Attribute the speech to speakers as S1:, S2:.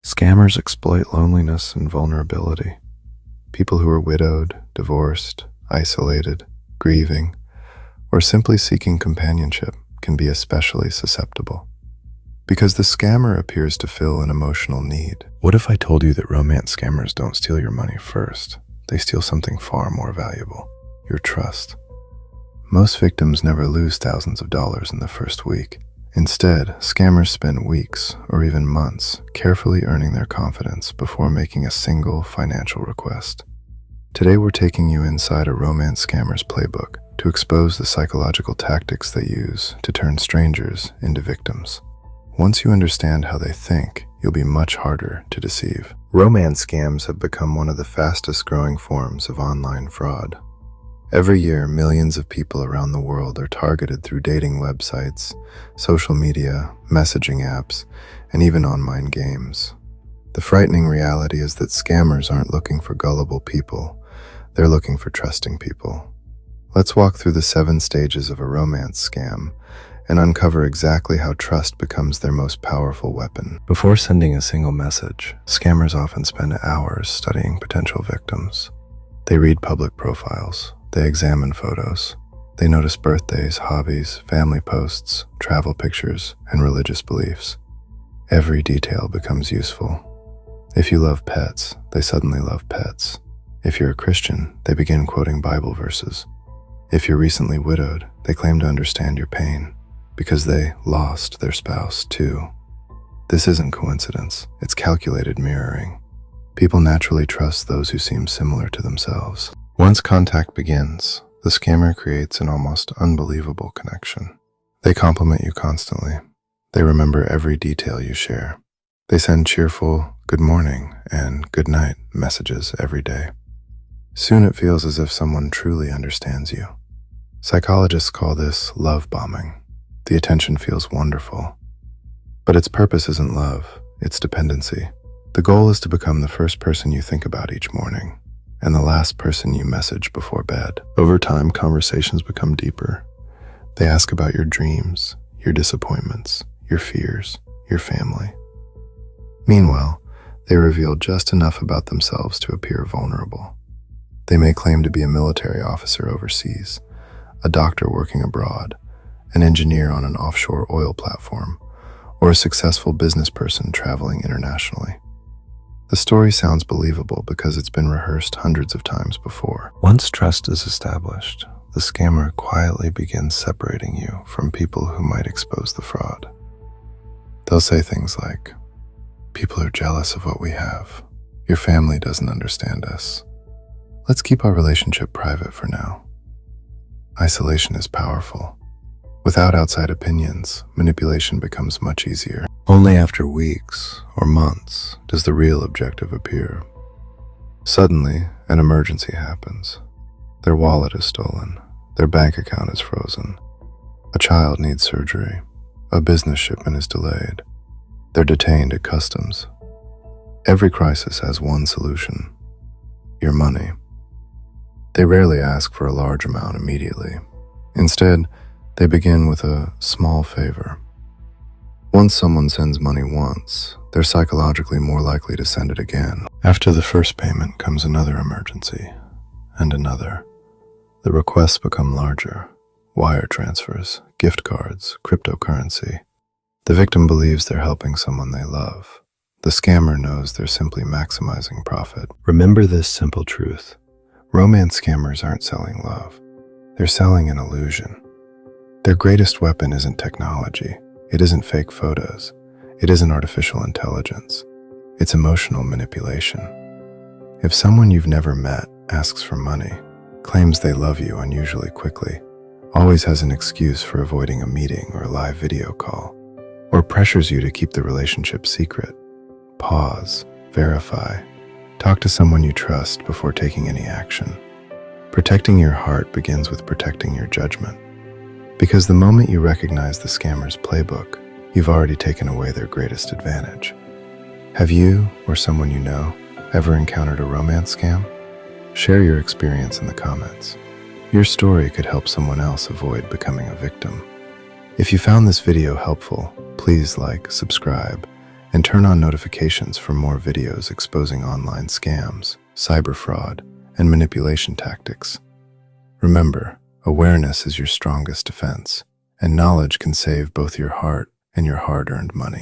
S1: Scammers exploit loneliness and vulnerability. People who are widowed, divorced, isolated, grieving, or simply seeking companionship can be especially susceptible. Because the scammer appears to fill an emotional need. What if I told you that romance scammers don't steal your money first? They steal something far more valuable: your trust. Most victims never lose thousands of dollars in the first week. Instead, scammers spend weeks or even months carefully earning their confidence before making a single financial request. Today we're taking you inside a romance scammer's playbook to expose the psychological tactics they use to turn strangers into victims. Once you understand how they think, you'll be much harder to deceive. Romance scams have become one of the fastest growing forms of online fraud. Every year, millions of people around the world are targeted through dating websites, social media, messaging apps, and even online games. The frightening reality is that scammers aren't looking for gullible people, they're looking for trusting people. Let's walk through the 7 stages of a romance scam and uncover exactly how trust becomes their most powerful weapon. Before sending a single message, scammers often spend hours studying potential victims. They read public profiles. They examine photos. They notice birthdays, hobbies, family posts, travel pictures, and religious beliefs. Every detail becomes useful. If you love pets, they suddenly love pets. If you're a Christian, they begin quoting Bible verses. If you're recently widowed, they claim to understand your pain because they lost their spouse too. This isn't coincidence, it's calculated mirroring. People naturally trust those who seem similar to themselves. Once contact begins, the scammer creates an almost unbelievable connection. They compliment you constantly. They remember every detail you share. They send cheerful "good morning" and "good night" messages every day. Soon it feels as if someone truly understands you. Psychologists call this love bombing. The attention feels wonderful. But its purpose isn't love, it's dependency. The goal is to become the first person you think about each morning, and the last person you message before bed. Over time, conversations become deeper. They ask about your dreams, your disappointments, your fears, your family. Meanwhile, they reveal just enough about themselves to appear vulnerable. They may claim to be a military officer overseas, a doctor working abroad, an engineer on an offshore oil platform, or a successful business person traveling internationally. The story sounds believable because it's been rehearsed hundreds of times before. Once trust is established, the scammer quietly begins separating you from people who might expose the fraud. They'll say things like, "People are jealous of what we have. Your family doesn't understand us. Let's keep our relationship private for now." Isolation is powerful. Without outside opinions, manipulation becomes much easier. Only after weeks or months does the real objective appear. Suddenly, an emergency happens. Their wallet is stolen. Their bank account is frozen. A child needs surgery. A business shipment is delayed. They're detained at customs. Every crisis has one solution: your money. They rarely ask for a large amount immediately. Instead, they begin with a small favor. Once someone sends money once, they're psychologically more likely to send it again. After the first payment comes another emergency, and another. The requests become larger: wire transfers, gift cards, cryptocurrency. The victim believes they're helping someone they love. The scammer knows they're simply maximizing profit. Remember this simple truth: romance scammers aren't selling love. They're selling an illusion. Their greatest weapon isn't technology. It isn't fake photos. It isn't artificial intelligence. It's emotional manipulation. If someone you've never met asks for money, claims they love you unusually quickly, always has an excuse for avoiding a meeting or a live video call, or pressures you to keep the relationship secret, pause, verify, talk to someone you trust before taking any action. Protecting your heart begins with protecting your judgment. Because the moment you recognize the scammer's playbook, you've already taken away their greatest advantage. Have you, or someone you know, ever encountered a romance scam? Share your experience in the comments. Your story could help someone else avoid becoming a victim. If you found this video helpful, please like, subscribe, and turn on notifications for more videos exposing online scams, cyber fraud, and manipulation tactics. Remember, awareness is your strongest defense, and knowledge can save both your heart and your hard-earned money.